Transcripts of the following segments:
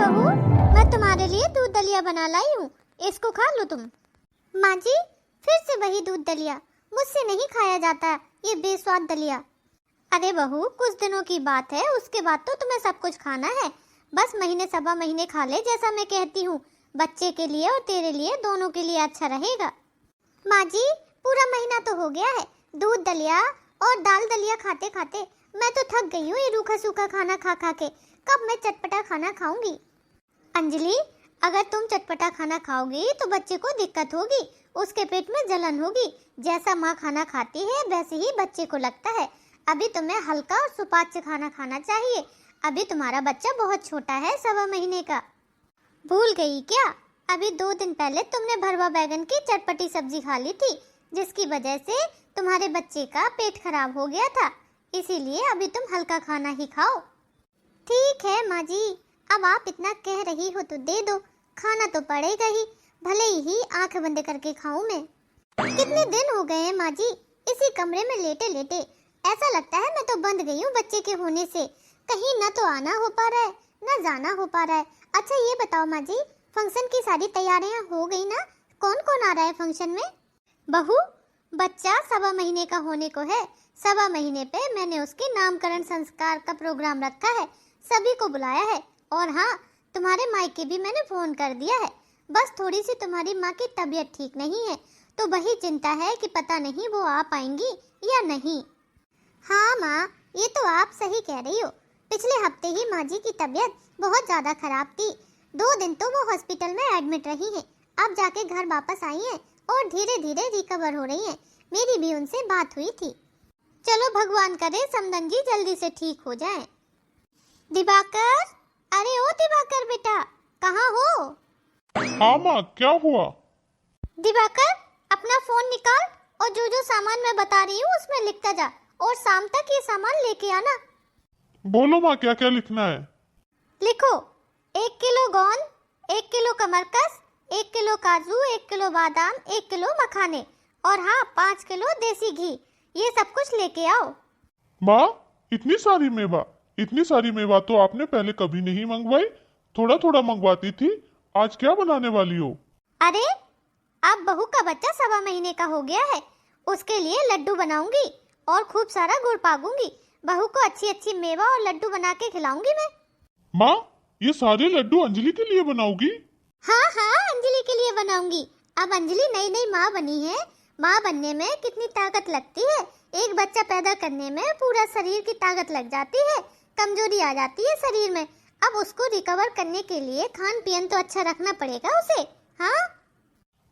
बहू, मैं तुम्हारे लिए दूध दलिया बना लाई हूँ, इसको खा लो तुम। माँ जी, फिर से वही दूध दलिया, मुझसे नहीं खाया जाता ये बेस्वाद दलिया। अरे बहू, कुछ दिनों की बात है, उसके बाद तो तुम्हें सब कुछ खाना है। बस महीने सवा महीने खा ले जैसा मैं कहती हूँ, बच्चे के लिए और तेरे लिए, दोनों के लिए अच्छा रहेगा। माँ जी, पूरा महीना तो हो गया है दूध दलिया और दाल दलिया खाते खाते। मैं तो थक गई हूँ ये रूखा सूखा खाना खा खा के। कब मैं चटपटा खाना खाऊंगी? अंजलि, अगर तुम चटपटा खाना खाओगी तो बच्चे को दिक्कत होगी, उसके पेट में जलन होगी। जैसा माँ खाना खाती है वैसे ही बच्चे को लगता है। अभी तुम्हें हल्का और सुपाच्य खाना खाना चाहिए। अभी तुम्हारा बच्चा बहुत छोटा है, सवा महीने का। भूल गई क्या? अभी 2 दिन पहले तुमने भरवा बैगन की चटपटी सब्जी खा ली थी, जिसकी वजह से तुम्हारे बच्चे का पेट खराब हो गया था। इसीलिए अभी तुम हल्का खाना ही खाओ। ठीक है माँ जी, अब आप इतना कह रही हो तो दे दो, खाना तो पड़ेगा ही, भले ही आंख बंद करके खाऊं मैं। कितने दिन हो गए हैं माँ जी इसी कमरे में लेटे लेटे। ऐसा लगता है मैं तो बंद गई हूँ बच्चे के होने से। कहीं न तो आना हो पा रहा है, न जाना हो पा रहा है। अच्छा ये बताओ माँ जी, फंक्शन की सारी तैयारियां हो गई ना? कौन कौन आ रहा है फंक्शन में? बहू, बच्चा सवा महीने का होने को है। सवा महीने पे मैंने उसके नामकरण संस्कार का प्रोग्राम रखा है, सभी को बुलाया है। और हाँ, तुम्हारे मायके भी मैंने फोन कर दिया है। बस थोड़ी सी तुम्हारी माँ की तबीयत ठीक नहीं है, तो वही चिंता है कि पता नहीं वो आ पाएंगी या नहीं। हाँ माँ, ये तो आप सही कह रही हो। पिछले हफ्ते ही माँ जी की तबीयत बहुत ज़्यादा खराब थी। 2 दिन तो वो हॉस्पिटल में एडमिट रही हैं। अब जाके घर वापस आई हैं और धीरे धीरे रिकवर हो रही हैं। मेरी भी उनसे बात हुई थी। चलो भगवान करे समदन जी जल्दी से ठीक हो जाएं। दिवाकर, अरे ओ दिवाकर बेटा, कहाँ हो? हाँ माँ, क्या हुआ? दिवाकर, अपना फोन निकाल और जो जो सामान मैं बता रही हूँ उसमें लिखता जा, और शाम तक ये सामान लेके आना। बोलो माँ, क्या क्या लिखना है? लिखो, 1 किलो गोंद, 1 किलो कमरकस, 1 किलो काजू, 1 किलो बादाम, 1 किलो मखाने, और हाँ 5 किलो देसी घी। ये सब कुछ लेके आओ। माँ, इतनी सारी मेवा तो आपने पहले कभी नहीं मंगवाई। थोड़ा थोड़ा मंगवाती थी। आज क्या बनाने वाली हो? अरे, अब बहू का बच्चा सवा महीने का हो गया है, उसके लिए लड्डू बनाऊंगी और खूब सारा गुड़ पागूंगी। बहू को अच्छी अच्छी मेवा और लड्डू बना के खिलाऊंगी मैं। माँ, ये सारे लड्डू अंजलि के लिए बनाओगी? हाँ हाँ, अंजलि के लिए बनाऊंगी। अब अंजलि नई नई माँ बनी है। माँ बनने में कितनी ताकत लगती है। एक बच्चा पैदा करने में पूरा शरीर की ताकत लग जाती है, कमजोरी आ जाती है शरीर में। अब उसको रिकवर करने के लिए खान पीन तो अच्छा रखना पड़ेगा उसे। हाँ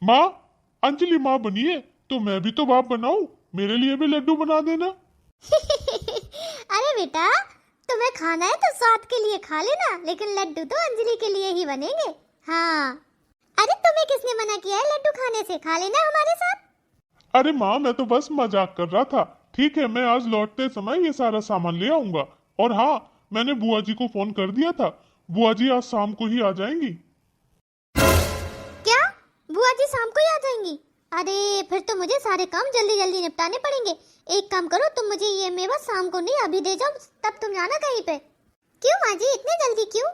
माँ, अंजलि माँ बनी है तो मैं भी तो बाप बनाऊं, मेरे लिए भी लड्डू बना देना। अरे बेटा, तुम्हें खाना है तो स्वाद के लिए खा लेना, लेकिन लड्डू तो अंजलि के लिए ही बनेंगे। हाँ, अरे तुम्हें किसने मना किया है लड्डू खाने से? खा लेना हमारे साथ। अरे माँ, मैं तो बस मजाक कर रहा था। ठीक है, मैं आज लौटते समय ये सारा सामान ले आऊंगा। और हाँ, मैंने बुआ जी को फोन कर दिया था, बुआ जी आज शाम को ही आ जाएंगी। क्या? बुआ जी शाम को ही आ जाएंगी? अरे फिर तो मुझे सारे काम जल्दी जल्दी निपटाने पड़ेंगे। एक काम करो, तुम मुझे ये मेवा शाम को नहीं अभी दे जाओ, तब तुम जाना कहीं पे। क्यों माँ जी, इतनी जल्दी क्यों?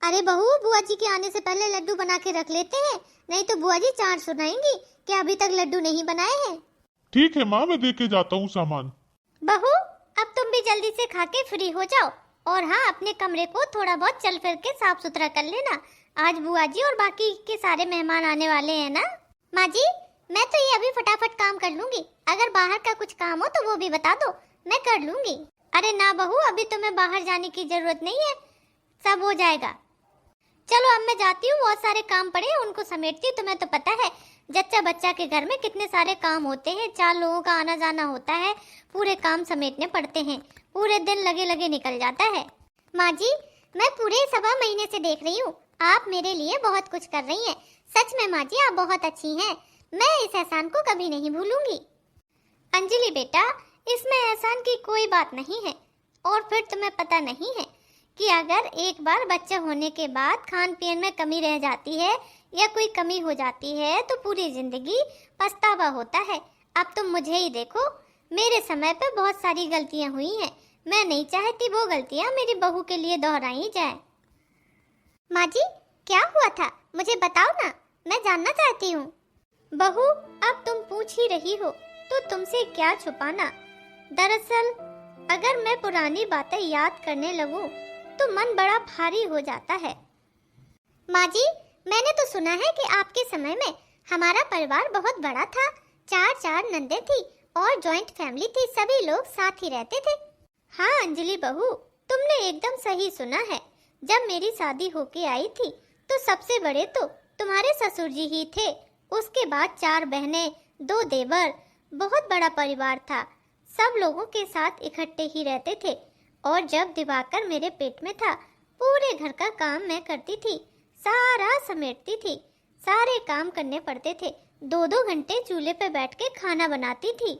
अरे बहू, बुआ जी के आने से पहले लड्डू बना के रख लेते हैं, नहीं तो बुआ जी चार सुनाएंगी कि अभी तक लड्डू नहीं बनाए हैं। ठीक है माँ, मैं दे के जाता हूँ सामान। बहू, अब तुम भी जल्दी से खा के फ्री हो जाओ। और हाँ, अपने कमरे को थोड़ा बहुत चल फिर के साफ सुथरा कर लेना। आज बुआ जी और बाकी के सारे मेहमान आने वाले हैं ना। माँ जी, मैं तो ये अभी फटाफट काम कर लूंगी। अगर बाहर का कुछ काम हो तो वो भी बता दो, मैं कर लूंगी। अरे ना बहू, अभी तुम्हें बाहर जाने की जरूरत नहीं है, सब हो जाएगा। चलो अब मैं जाती हूँ, बहुत सारे काम पड़े हैं उनको समेटती हूँ। तुम्हें तो पता है जच्चा बच्चा के घर में कितने सारे काम होते हैं, 4 लोगों का आना जाना होता है, पूरे काम समेटने पड़ते हैं, पूरे दिन लगे लगे निकल जाता है। माँ जी, मैं पूरे सवा महीने से देख रही हूँ, आप मेरे लिए बहुत कुछ कर रही हैं। सच में माँ जी, आप बहुत अच्छी हैं। मैं इस एहसान को कभी नहीं भूलूंगी। अंजलि बेटा, इसमें एहसान की कोई बात नहीं है। और फिर तुम्हें पता नहीं है कि अगर एक बार बच्चा होने के बाद खान पीन में कमी रह जाती है या कोई कमी हो जाती है तो पूरी जिंदगी पछतावा होता है। अब तुम मुझे ही देखो, मेरे समय पे बहुत सारी गलतियां हुई हैं। मैं नहीं चाहती वो गलतियां मेरी बहू के लिए दोहराई जाए। माँ जी, क्या हुआ था? मुझे बताओ ना, मैं जानना चाहती हूँ। बहू, अब तुम पूछ ही रही हो तो तुमसे क्या छुपाना। दरअसल अगर मैं पुरानी बातें याद करने लगूं तो मन बड़ा भारी हो जाता है। माँ जी, मैंने तो सुना है कि आपके समय में हमारा परिवार बहुत बड़ा था। चार नंदे थी और जॉइंट फैमिली थी, सभी लोग साथ ही रहते थे। हाँ अंजलि बहू, तुमने एकदम सही सुना है। जब मेरी शादी होके आई थी तो सबसे बड़े तो तुम्हारे ससुर जी ही थे। उसके बाद 4 बहनें, 2 देवर, बहुत बड़ा परिवार था। सब लोगों के साथ इकट्ठे ही रहते थे। और जब दिवाकर मेरे पेट में था, पूरे घर का काम मैं करती थी, सारा समेटती थी। सारे काम करने पड़ते थे। 2-2 घंटे चूल्हे पे बैठ के खाना बनाती थी।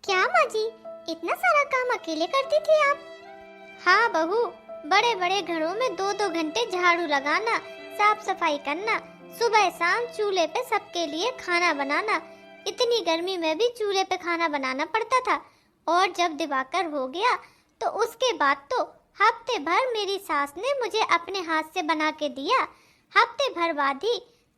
क्या माँ जी, इतना सारा काम अकेले करती थी आप? हाँ बहू, बड़े बड़े घरों में 2-2 घंटे झाड़ू लगाना, साफ सफाई करना, सुबह शाम चूल्हे पे सबके लिए खाना बनाना। इतनी गर्मी में भी चूल्हे पे खाना बनाना पड़ता था। और जब दिवाकर हो गया तो उसके बाद तो हफ्ते भर मेरी सास ने मुझे अपने हाथ से बना के दिया। हफ्ते भर बाद ही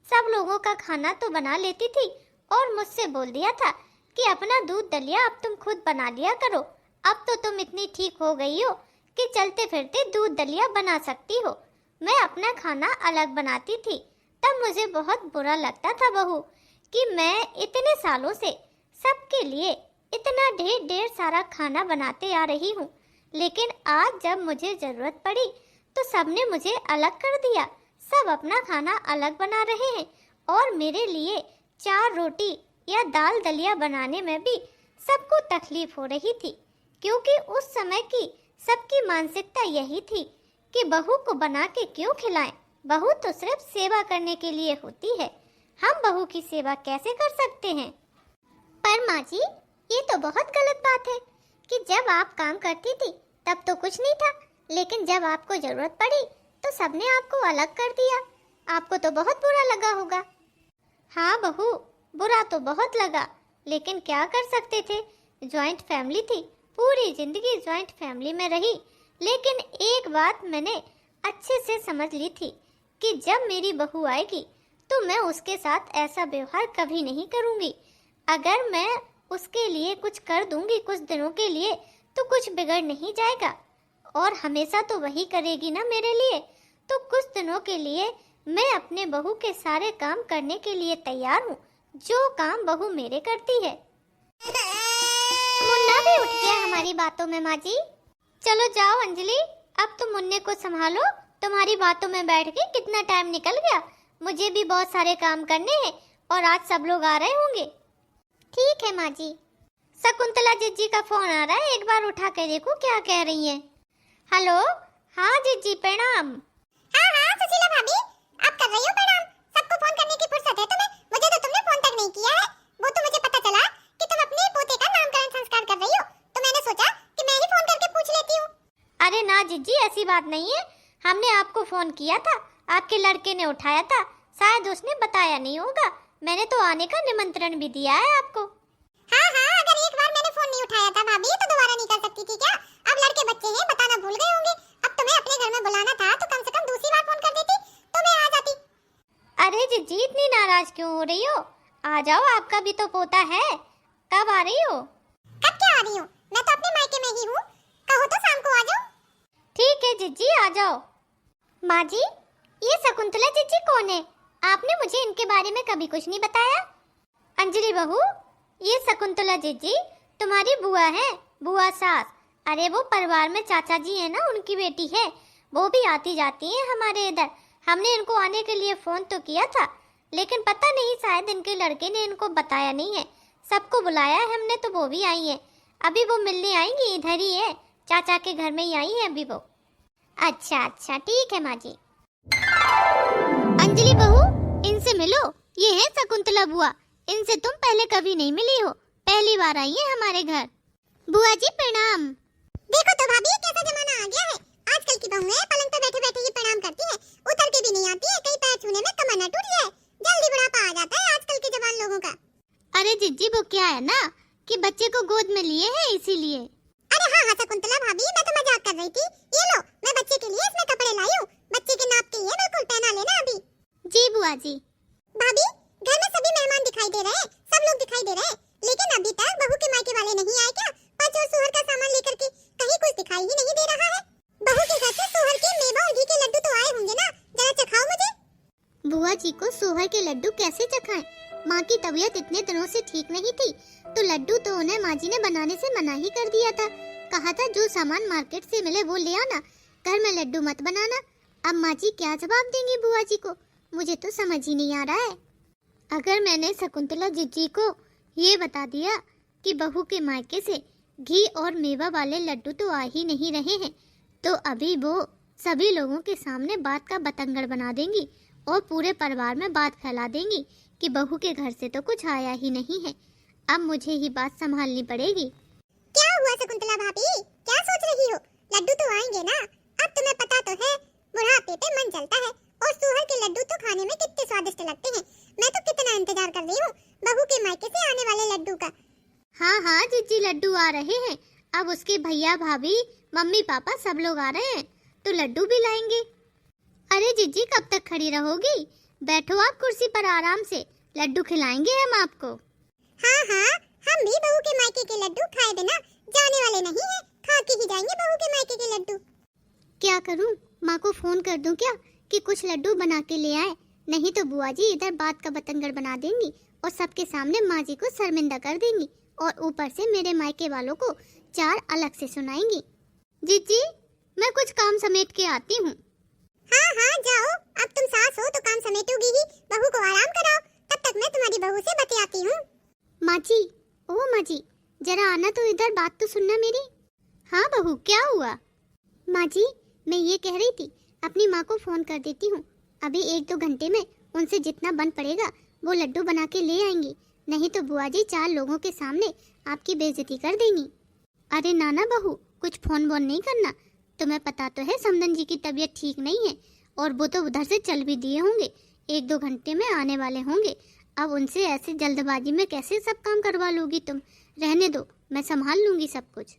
सब लोगों का खाना तो बना लेती थी और मुझसे बोल दिया था कि अपना दूध दलिया अब तुम खुद बना लिया करो। अब तो तुम इतनी ठीक हो गई हो कि चलते फिरते दूध दलिया बना सकती हो। मैं अपना खाना अलग बनाती थी। तब मुझे बहुत बुरा लगता था बहू कि मैं इतने सालों से सबके लिए इतना ढेर सारा खाना बनाते आ रही हूँ, लेकिन आज जब मुझे जरूरत पड़ी तो सबने मुझे अलग कर दिया। सब अपना खाना अलग बना रहे हैं और मेरे लिए 4 रोटी या दाल दलिया बनाने में भी सबको तकलीफ हो रही थी, क्योंकि उस समय की सबकी मानसिकता यही थी कि बहू को बना के क्यों खिलाएं। बहू तो सिर्फ सेवा करने के लिए होती है। हम बहू की सेवा कैसे कर सकते हैं? पर माँ जी, ये तो बहुत गलत बात है कि जब आप काम करती थी तब तो कुछ नहीं था, लेकिन जब आपको जरूरत पड़ी तो सबने आपको अलग कर दिया। आपको तो बहुत बुरा लगा होगा। हाँ बहू, बुरा तो बहुत लगा, लेकिन क्या कर सकते थे। जॉइंट फैमिली थी, पूरी जिंदगी जॉइंट फैमिली में रही। लेकिन एक बात मैंने अच्छे से समझ ली थी कि जब मेरी बहू आएगी तो मैं उसके साथ ऐसा व्यवहार कभी नहीं करूंगी। अगर मैं उसके लिए कुछ कर दूंगी कुछ दिनों के लिए तो कुछ बिगड़ नहीं जाएगा, और हमेशा तो वही करेगी ना मेरे लिए। तो कुछ दिनों के लिए मैं अपने बहू के सारे काम करने के लिए तैयार हूँ, जो काम बहू मेरे करती है। मुन्ना भी उठ गया हमारी बातों में माँ जी। चलो जाओ अंजलि, अब तुम मुन्ने को संभालो। तुम्हारी बातों में बैठ के कितना टाइम निकल गया। मुझे भी बहुत सारे काम करने हैं और आज सब लोग आ रहे होंगे। ठीक है माँ जी। शकुंतला जीजी का फोन आ रहा है, एक बार उठा के देखो क्या कह रही हैं। हेलो, हाँ जीजी प्रणाम। हाँ सुशीला भाभी, आप कर रही हो प्रणाम? सबको फोन करने की फुर्सत है तुम्हें? मुझे तो तुमने फोन तक नहीं किया है। वो तो मुझे पता चला कि तुम अपने पोते का नामकरण संस्कार कर रही हो, तो मैंने सोचा कि मैं ही फोन करके पूछ लेती हूँ। अरे ना जीजी, ऐसी बात नहीं है। हमने आपको फोन किया था, आपके लड़के ने उठाया था, शायद उसने बताया नहीं होगा। मैंने तो आने का निमंत्रण भी दिया है आपको। हाँ, अगर एक बार मैंने फोन नहीं उठाया था भाभी तो दोबारा नहीं कर सकती थी क्या? अब लड़के बच्चे हैं, बताना भूल गए होंगे। अब तुम्हें अपने घर में बुलाना था तो कम से कम दूसरी बार फोन कर देती तो मैं आ जाती। अरे जीजी, इतनी नाराज क्यों हो रही हो? आ जाओ, आपका भी तो पोता है। कब आ रही हो? कब क्या आ रही हूँ? मैं तो अपने मायके में ही हूँ। कहो तो शाम को आ जाओ। ठीक है जीजी, आ जाओ। माँ जी, ये शकुंतला जीजी कौन है? आपने मुझे इनके बारे में कभी कुछ नहीं बताया। अंजलि बहू, ये शकुंतला जीजी तुम्हारी बुआ है, बुआ सास। अरे वो परिवार में चाचा जी है ना, उनकी बेटी है। वो भी आती जाती है हमारे इधर। हमने इनको आने के लिए फोन तो किया था, लेकिन पता नहीं शायद इनके लड़के ने इनको बताया नहीं है। सबको बुलाया है हमने तो वो भी आई है। अभी वो मिलने आएंगी, इधर ही है, चाचा के घर में ही आई है अभी वो। अच्छा, ठीक है माँ जी। अंजलि बहू, इनसे मिलो। ये है शकुंतला बुआ। इनसे तुम पहले कभी नहीं मिली हो, पहली बार आई है हमारे घर। बुआ जी प्रणाम। देखो तो भाभी, कैसा जमाना आ गया है। आजकल की बहुएं पलंग पे बैठे बैठे ही प्रणाम करती है, उतर के भी नहीं आती है। कहीं पैर छूने में कमर न टूट जाए। जल्दी बुढ़ापा आ जाता है आजकल के जवान लोगों का। अरे जिज्जी, वो क्या है ना कि बच्चे को गोद में लिए हैं इसीलिए। अरे हाँ शकुंतला भाभी, मैं तो मजाक कर रही थी। ये लो, मैं बच्चे के लिए इसमें कपड़े लाई हूँ। बच्चे के नाप बुआ जी। भाभी, घर में सभी मेहमान दिखाई दे रहे हैं, सब लोग दिखाई दे रहे हैं, लेकिन अभी तक बहू के मायके वाले नहीं आए क्या? पंच और सोहर का सामान लेकर के कहीं कुछ दिखाई ही नहीं दे रहा है। बहू के घर से सोहर के मेवा और घी के लड्डू तो आए होंगे ना, जरा चखाओ मुझे। बुआ जी को सोहर के लड्डू कैसे चखाएं? माँ की तबीयत इतने दिनों से ठीक नहीं थी, तो लड्डू तो उन्हें माँ जी ने बनाने से मना ही कर दिया था। कहा था जो सामान मार्केट से मिले वो ले आना, घर में लड्डू मत बनाना। अब माँ जी क्या जवाब देंगी बुआ जी को, मुझे तो समझ ही नहीं आ रहा है। अगर मैंने शकुंतला जीजी को ये बता दिया कि बहू के मायके से घी और मेवा वाले लड्डू तो आ ही नहीं रहे हैं, तो अभी वो सभी लोगों के सामने बात का बतंगड़ बना देंगी और पूरे परिवार में बात फैला देंगी कि बहू के घर से तो कुछ आया ही नहीं है। अब मुझे ही बात संभालनी पड़ेगी। क्या हुआ शकुंतला भाभी, क्या सोच रही हो? लड्डू तो आएंगे ना? अब तुम्हें पता तो है बुढ़ापे पे मन चलता है, और सोहर के लड्डू तो खाने में कितने स्वादिष्ट लगते हैं। मैं तो कितना इंतजार कर रही हूँ बहू के मायके से आने वाले लड्डू का। हाँ हाँ जीजी, लड्डू आ रहे हैं। अब उसके भैया भाभी मम्मी पापा सब लोग आ रहे हैं, तो लड्डू भी लाएंगे। अरे जीजी, कब तक खड़ी रहोगी? बैठो आप कुर्सी पर आराम से, लड्डू खिलाएंगे हम आपको। हाँ हाँ, हम भी बहू के मायके के लड्डू खाए बिना जाने वाले नहीं हैं, खा के ही जाएंगे बहू के मायके के लड्डू। क्या करूं, माँ को फोन कर दूं क्या कि कुछ लड्डू बना के ले आए? नहीं तो बुआ जी इधर बात का बतंगड़ बना देंगी और सबके सामने माँ जी को शर्मिंदा कर देंगी, और ऊपर से मेरे मायके वालों को चार अलग से सुनाएंगी। जीजी, मैं कुछ काम समेट के आती हूँ। हाँ हाँ जाओ, अब तुम सास हो तो काम समेटोगी ही, बहू को आराम कराओ, तब तक मैं तुम्हारी बहू से बतियाती हूँ। माँ जी, ओ माँ जी, जरा आना तो इधर, बात तो सुनना मेरी। हाँ बहू, क्या हुआ? माँ जी, मैं ये कह रही थी अपनी माँ को फोन कर देती हूँ, अभी 1-2 घंटे में उनसे जितना बन पड़ेगा वो लड्डू बना के ले आएंगी, नहीं तो बुआ जी 4 लोगों के सामने आपकी बेइज्जती कर देंगी। अरे नाना बहू, कुछ फोन वोन नहीं करना, तुम्हें पता तो है समदन जी की तबीयत ठीक नहीं है, और वो तो उधर से चल भी दिए होंगे, 1-2 घंटे में आने वाले होंगे। अब उनसे ऐसे जल्दबाजी में कैसे सब काम करवा लोगी तुम? रहने दो, मैं संभाल लूंगी सब कुछ।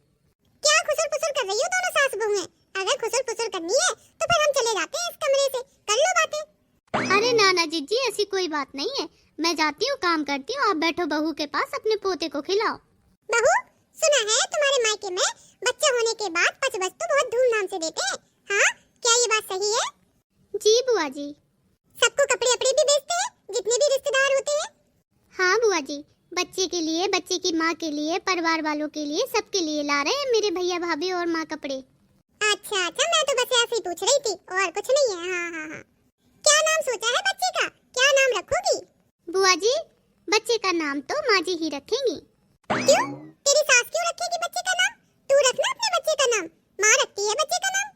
क्या खुसुर पुसुर कर रही हो दोनों सास बहू हैं? अगर खुसुर पुसुर करनी है तो फिर हम चले जाते हैं इस कमरे से, कर लो बातें। अरे नाना जीजी, ऐसी कोई बात नहीं है, मैं जाती हूँ, काम करती हूँ, आप बैठो बहू के पास, अपने पोते को खिलाओ। बहू, सुना है तुम्हारे मायके में बच्चा होने के बाद पचबच तो बहुत धूमधाम से देते हैं, हाँ क्या ये बात सही है? जी बुआ जी। सबको कपड़े अपड़े भी बेचते हैं, जितने भी रिश्तेदार होते हैं? हाँ बुआ जी, बच्चे के लिए, बच्चे की माँ के लिए, परिवार वालों के लिए, सबके लिए ला रहे हैं मेरे भैया भाभी और माँ कपड़े। अच्छा अच्छा, मैं तो बस ऐसे ही पूछ रही थी, और कुछ नहीं है। हाँ हाँ हाँ, क्या नाम सोचा है बच्चे का? क्या नाम रखोगी? बुआ जी, बच्चे का नाम तो माँ जी ही रखेंगी। क्यों? तेरी सास क्यों रखेगी बच्चे का नाम? तू रखना अपने बच्चे का नाम, माँ रखती है बच्चे का नाम।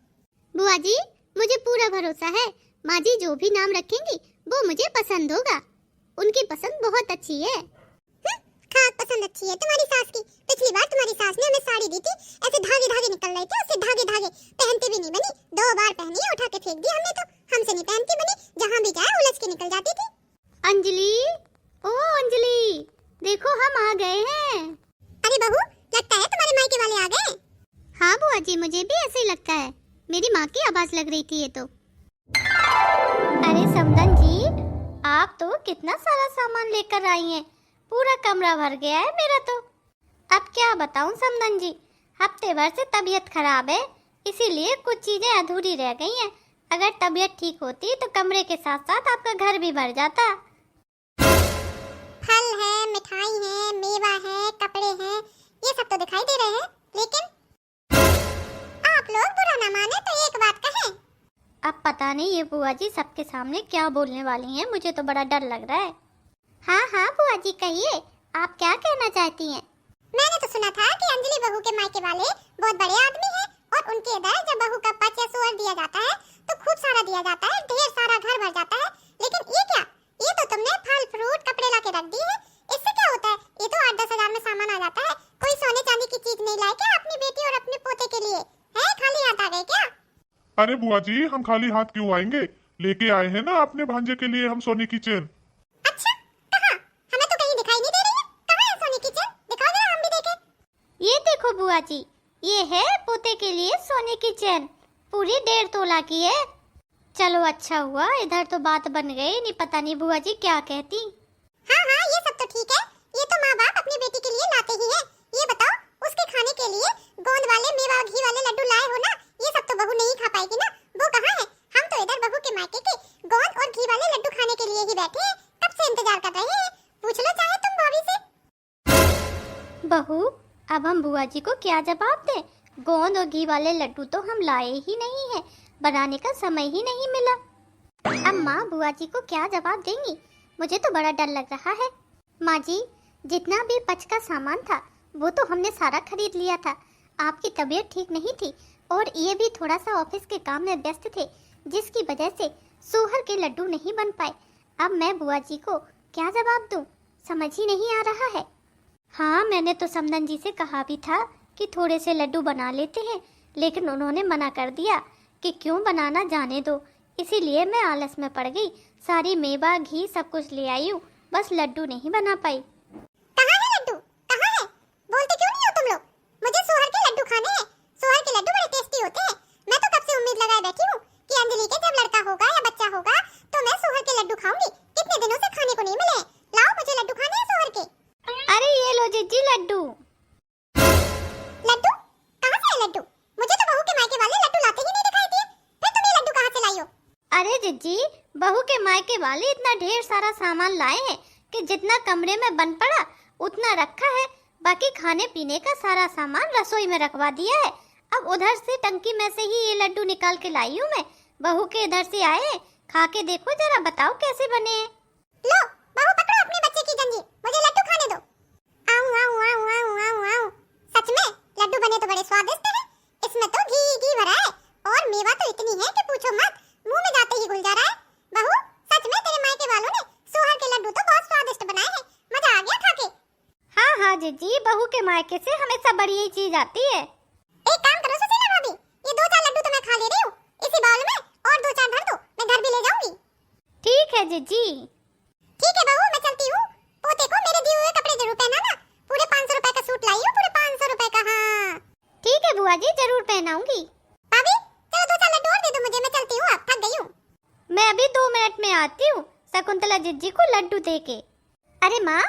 बुआ जी, मुझे पूरा भरोसा है, माँ जी जो भी नाम रखेंगी वो मुझे पसंद होगा, उनकी पसंद बहुत अच्छी है। खाक पसंद अच्छी है तुम्हारी सास की। पिछली बार तुम्हारी सास ने हमें साड़ी दी थी, ऐसे धागे धागे निकल रहे थे, उससे धागे धागे पहनते भी नहीं बनी, 2 बार पहनी, उठा के फेंक दी हमने, तो हमसे नहीं पहनती बनी, जहाँ भी जाए उलझ के निकल जाती थी। अंजलि, ओ अंजलि, देखो हम आ गए हैं। अरे बहू, लगता है तुम्हारे मायके वाले आ गए। हाँ बुआ जी, मुझे भी ऐसे ही लगता है, मेरी माँ की आवाज लग रही थी ये तो। अरे समदन जी, आप तो कितना सारा सामान लेकर आई हैं, पूरा कमरा भर गया है मेरा तो। अब क्या बताऊं समदन जी, हफ्ते भर से तबीयत खराब है, इसीलिए कुछ चीजें अधूरी रह गई हैं। अगर तबीयत ठीक होती तो कमरे के साथ साथ आपका घर भी भर जाता। फल है, मिठाई है, मेवा है, कपड़े हैं, ये सब तो दिखाई दे रहे हैं, लेकिन आप लोग बुरा ना माने तो एक बात कहें। अब पता नहीं ये बुआ जी सबके सामने क्या बोलने वाली हैं, मुझे तो बड़ा डर लग रहा है। हाँ हाँ बुआ जी, कहिए, आप क्या कहना चाहती हैं? मैंने तो सुना था कि अंजलि बहू के मायके वाले बहुत बड़े आदमी हैं, और उनके इधर जब बहू का पच या सोहर दिया जाता है तो खूब सारा दिया जाता है, ढेर सारा घर भर जाता है। लेकिन ये क्या, ये तो तुमने फल फ्रूट कपड़े ला के रख दिए हैं, इससे क्या होता है? ये तो 8-10 हजार में सामान आ जाता है। कोई सोने चांदी की चीज नहीं लाए क्या अपनी बेटी और अपने पोते के लिए? है खाली हाथ आ गए क्या? अरे बुआ जी, हम खाली हाथ क्यों आएंगे, लेके आए हैं ना अपने भांजे के लिए हम सोने की चेन। अच्छा, कहाँ? हमें तो कहीं दिखाई नहीं दे रही है, कहाँ है सोने की चेन? दिखाओ जरा, हम भी देखें। ये देखो बुआ जी, ये है पोते के लिए सोने की चेन, पूरी 1.5 तोला की है। चलो अच्छा हुआ, इधर तो बात बन गई, नहीं पता नहीं बुआ जी क्या कहती। हाँ हाँ, ये सब तो ठीक है, ये तो माँ बाप अपनी बेटी के लिए लाते ही हैं। ये बताओ, उसके खाने के लिए गोंद वाले मेवा और घी वाले लड्डू लाए हो ना? ये सब तो बहू नहीं खा पाएगी ना। वो कहाँ है? हम तो इधर बहू के मायके के गोंद और घी वाले लड्डू खाने के लिए ही बैठे हैं, कब से इंतजार कर रहे हैं। पूछ लो चाहे तुम भाभी से। बहू, अब हम बुआ जी को क्या जवाब दें? गोंद और घी वाले लड्डू तो हम लाए ही नहीं है, बनाने का समय ही नहीं मिला। अब माँ बुआ जी को क्या जवाब देंगी? मुझे तो बड़ा डर लग रहा है। माँ जी, जितना भी बच का सामान था वो तो हमने सारा खरीद लिया था। आपकी तबीयत ठीक नहीं थी और ये भी थोड़ा सा ऑफिस के काम में व्यस्त थे, जिसकी वजह से सोहर के लड्डू नहीं बन पाए। अब मैं बुआ जी को क्या जवाब दूं? समझ ही नहीं आ रहा है। हाँ, मैंने तो समदन जी से कहा भी था कि थोड़े से लड्डू बना लेते हैं, लेकिन उन्होंने मना कर दिया कि क्यों बनाना, जाने दो। इसीलिए मैं आलस में पड़ गई। सारी मेवा घी सब कुछ ले आई हूँ, बस लड्डू नहीं बना पाई। कहाँ है लड्डू? कहाँ है? बोलते क्यों नहीं हो तुम लोग? मुझे सोहर के लड्डू खाने हैं। सोहर के लड्डू बड़े टेस्टी होते हैं। मैं तो कब से उम्मीद लगाए बैठी हूँ कि अंजलि के जब लड़का होगा या बच्चा होगा तो मैं सोहर के लड्डू खाऊंगी। कितने दिनों से खाने को नहीं मिले। लाओ, मुझे लड्डू खाने हैं सोहर के। अरे ये लो जीजी लड्डू। लड्डू? कहाँ से है लड्डू? मुझे तो बहू के मायके वाले लड्डू लाते ही नहीं दिखाई दिए। फिर तुम ये लड्डू कहाँ से लाई हो? अरे जीजी, बहू के मायके वाले इतना ढेर सारा सामान लाए हैं कि जितना कमरे में बन पड़ा उतना रखा है। बाकी खाने पीने का सारा सामान रसोई में रखवा दिया है। अब उधर से टंकी में से ही ये लड्डू निकाल के लाई हूँ मैं। बहू के इधर से आए हैं, खा के देखो जरा, बताओ कैसे बने हैं। लो, बहू पकड़ो अपने बच्चे की जंजीर, मुझे लड्डू खाने दो। आऊं आऊं आऊं आऊं आऊं आऊं। सच में लड्डू बने तो बड़े स्वादिष्ट हैं। इसमें तो घी भरा है और मेवा तो इतनी है कि पूछो मत, मुंह में जाते ही घुल जा रहा है। बहू, सच में तेरे मायके वालों ने सोहर के लड्डू तो बहुत स्वादिष्ट बनाए हैं। मजा आ गया खा के। हाँ हाँ जीजी, बहू के मायके से हमेशा बढ़िया ही चीज आती है। एक काम करो सुशीला भाभी, ये 2-4 लड्डू तो मैं खा ले रही हूँ, इसी बाउल में और 2-4 भर दो, मैं घर भी ले जाऊंगी। ठीक है जीजी। ठीक है बहू, मैं चलती हूँ। पोते को मेरे दिए हुए कपड़े जरूर पहनाना। पूरे 500 रुपए का सूट लाई हूँ, पूरे 500 रुपए का। हाँ ठीक है बुआ जी, जरूर पहनाऊंगी। भाभी, चलो 2-4 लड्डू और दे दो मुझे, मैं चलती हूँ, अब थक गई हूँ। मैं अभी 2 मिनट में आती हूँ शकुंतला जीजी को लड्डू दे के। अरे माँ,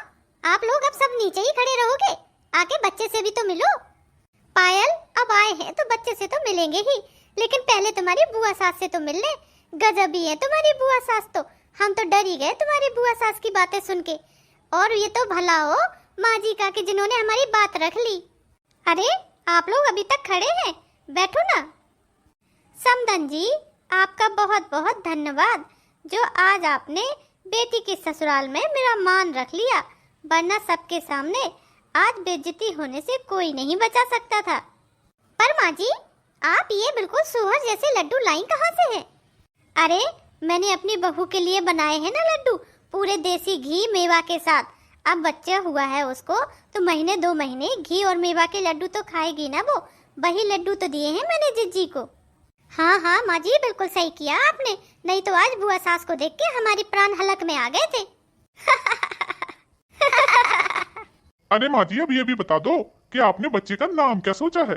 आप लोग अब सब नीचे ही खड़े रहोगे? आके बच्चे से भी तो मिलो। पायल, अब आए हैं तो बच्चे से तो मिलेंगे ही, लेकिन पहले तुम्हारी बुआ सास से तो मिल ले। गजब ही है तुम्हारी बुआ सास तो, हम तो डर ही गए तुम्हारी बुआ सास की बातें सुन के। और ये तो भला हो माँ जी का कि जिन्होंने हमारी बात रख ली। अरे आप लोग अभी तक खड़े हैं, बैठो ना। समदन जी, आपका बहुत बहुत धन्यवाद, जो आज आपने बेटी के ससुराल में मेरा मान रख लिया, वरना सबके सामने आज बेइज्जती होने से कोई नहीं बचा सकता था। पर माँ जी, आप ये बिल्कुल सोहर जैसे लड्डू लाई कहाँ से हैं? अरे मैंने अपनी बहू के लिए बनाए हैं ना लड्डू, पूरे देसी घी मेवा के साथ। अब बच्चा हुआ है उसको तो महीने 2 महीने घी और मेवा के लड्डू तो खाएगी ना वो। वही लड्डू तो दिए हैं मैंने जीजी को। हाँ हाँ माँ जी, बिल्कुल सही किया आपने, नहीं तो आज बुआ सास को देख के हमारी प्राण हलक में आ गए थे। अरे माँ जी, अब ये भी बता दो कि आपने बच्चे का नाम क्या सोचा है?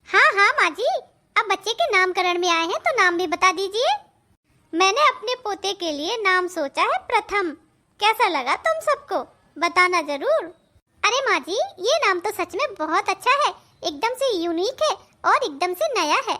हाँ हाँ माँ जी, अब बच्चे के नामकरण में आए हैं तो नाम भी बता दीजिए। मैंने अपने पोते के लिए नाम सोचा है प्रथम। कैसा लगा तुम सबको? बताना जरूर। अरे माँ जी, ये नाम तो सच में बहुत अच्छा है, एकदम से यूनिक है और एकदम से नया है।